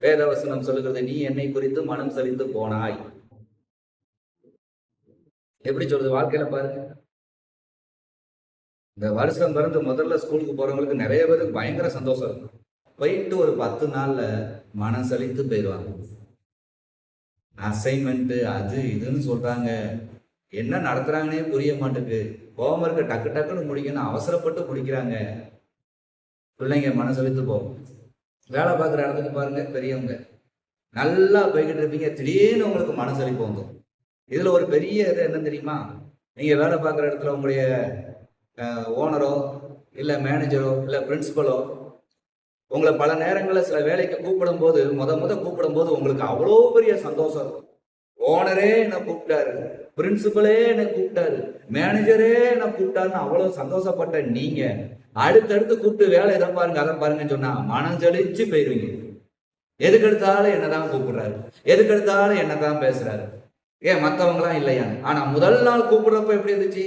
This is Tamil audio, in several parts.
வேதவசனம் சொல்லுகிறது, நீ என்னை குறித்து மனம் சலித்து போனாய். எப்படி சொல்றது? வாழ்க்கையில பாருங்க, இந்த வருஷம் பிறந்து முதல்ல ஸ்கூலுக்கு போறவங்களுக்கு நிறைய பேருக்கு பயங்கர சந்தோஷம் இருக்கும். போயிட்டு ஒரு 10 நாள்ல மனம் சலித்து போயிடுவாங்க. அசைன்மெண்ட் அது இதுன்னு சொல்றாங்க, என்ன நடத்துறாங்கன்னே புரிய மாட்டேங்குது. ஹோம்ஒர்க்கை டக்கு டக்குன்னு முடிக்கணும், அவசரப்பட்டு முடிக்கிறாங்க. பிள்ளைங்க மனசு சலித்து போகும். வேலை பார்க்குற இடத்துக்கு பாருங்க, பெரியவங்க நல்லா போய்கிட்டு இருப்பீங்க, திடீர்னு உங்களுக்கு மனசு சலிப்பு வந்துடும். இதுல ஒரு பெரிய இது என்ன தெரியுமா? நீங்க வேலை பார்க்குற இடத்துல உங்களுடைய ஓனரோ இல்லை மேனேஜரோ இல்லை பிரின்சிபலோ உங்களை பல நேரங்களில் சில வேலைக்கு கூப்பிடும் போது கூப்பிடும் போது உங்களுக்கு அவ்வளோ பெரிய சந்தோஷம் இருக்கும். ஓனரே என்னை கூப்பிட்டாரு, பிரின்சிபலே என்னை கூப்பிட்டாரு, மேனேஜரே என்னை கூப்பிட்டாருன்னு அவ்வளோ சந்தோஷப்பட்ட நீங்க அடுத்தடுத்து கூப்பிட்டு வேலை எதை பாருங்க அதை பாருங்கன்னு சொன்னா மனம் ஜலிச்சு போயிருவீங்க. எதுக்கு எடுத்தாலும் என்னதான் கூப்பிடுறாரு, எதுக்கு எடுத்தாலும் என்னதான் பேசுறாரு, ஏன் மற்றவங்களாம் இல்லையா? ஆனா முதல் நாள் கூப்பிடுறப்ப எப்படி இருந்துச்சு?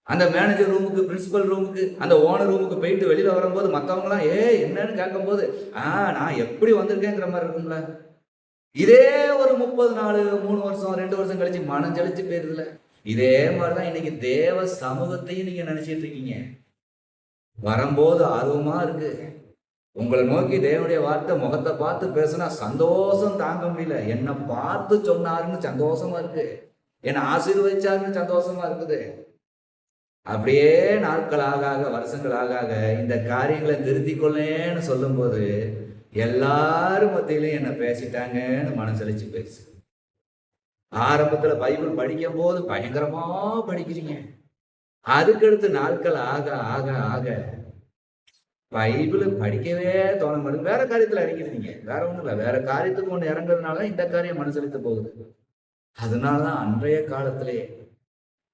அந்த மேனேஜர் ரூமுக்கு, பிரின்சிபல் ரூமுக்கு, அந்த ஓனர் ரூமுக்கு போயிட்டு வெளியில வரும்போது மற்றவங்களாம் என்னன்னு கேட்கும் போது நான் எப்படி வந்திருக்கேங்கிற மாதிரி இருக்கும்ல. இதே ஒரு 30 நாள் 3 வருஷம் 2 வருஷம் கழிச்சு மனம் ஜலிச்சு போயிருதுல. இதே மாதிரிதான் இன்னைக்கு தேவ சமூகத்தையும் நீங்க நினைச்சிட்டு இருக்கீங்க. வரும்போது ஆர்வமா இருக்கு, உங்களை நோக்கி தேவனுடைய வார்த்தை முகத்தை பார்த்து பேசினா சந்தோஷம் தாங்க முடியல. என்னை பார்த்து சொன்னாருன்னு சந்தோஷமா இருக்கு, என்னை ஆசீர்வதிச்சாருன்னு சந்தோஷமா இருக்குது. அப்படியே நாட்கள் ஆக வருஷங்கள் ஆக இந்த காரியங்களை திருத்தி கொள்ளேன்னு சொல்லும் போது எல்லாரும் மத்தியிலையும் என்ன பேசிட்டாங்கன்னு மனசளிச்சு பேசு. ஆரம்பத்துல பைபிள் படிக்கும் போது பயங்கரமா படிக்கிறீங்க, அதுக்கடுத்து நாட்கள் ஆக ஆக ஆக பைபிள் படிக்கவே தோண மாட்டேங்குது, வேற காரியத்துல இறங்கிடுறீங்க. வேற ஒண்ணும் இல்லை, வேற காரியத்துக்கு ஒண்ணு இறங்குறதுனால இந்த காரியம் மனசளித்து போகுது. அதனாலதான் அன்றைய காலத்திலே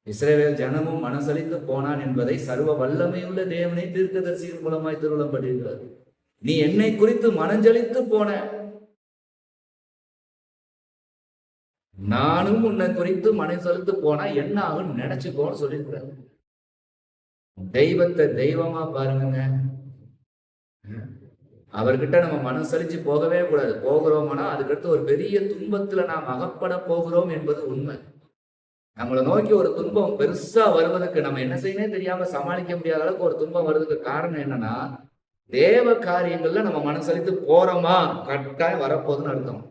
இஸ்ரவேல் ஜனமும் மனசளித்து போனான் என்பதை சர்வ வல்லமையுள்ள தேவனை தீர்க்கதரிசியின் மூலமாய் திருவுளம் பட்டிருக்கிறது. நீ என்னை குறித்து மனஞ்சலித்து போன, நானும் உன்னை குறித்து மனம் செலுத்து போனா என்ன ஆகும் நினைச்சுக்கோன்னு சொல்லியிருக்கிறார். தெய்வத்தை தெய்வமா பாருங்க. அவர்கிட்ட நம்ம மனம் சலிச்சு போகவே கூடாது. போகிறோம்னா அதுக்கடுத்து ஒரு பெரிய துன்பத்துல நாம் அகப்பட போகிறோம் என்பது உண்மை. நம்மளை நோக்கி ஒரு துன்பம் பெருசா வருவதற்கு நம்ம என்ன செய்யணும் தெரியாம சமாளிக்க முடியாத அளவுக்கு ஒரு துன்பம் வருவதற்கு காரணம் என்னன்னா, தேவ காரியங்கள்ல நம்ம மனசளித்து போறோமா கட்டாயம் வரப்போகுதுன்னு அர்த்தம்.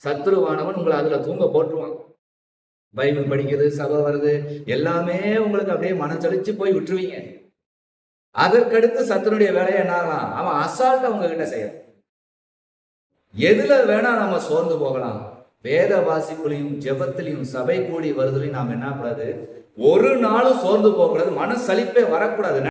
சத்துருவானவன் உங்களை அதுல தூங்க போட்டுருவான். பைபிள் படிக்கிறது, சபை வருது, எல்லாமே உங்களுக்கு அப்படியே மனசளிச்சு போய் விட்டுருவீங்க. அதற்கடுத்து சத்துருடைய வேலையை என்ன ஆகலாம்? அவன் அசால்ட்டா உங்ககிட்ட செய்யலாம். எதுல வேணா நம்ம சோர்ந்து போகலாம். வேத வாசிப்புலையும் ஜெபத்திலையும் சபை கூடி வருதுலையும் நாம் என்ன கூடாது, ஒரு நாளும் சோர்ந்து போகக்கூடாது, மனசலிப்பே வரக்கூடாது.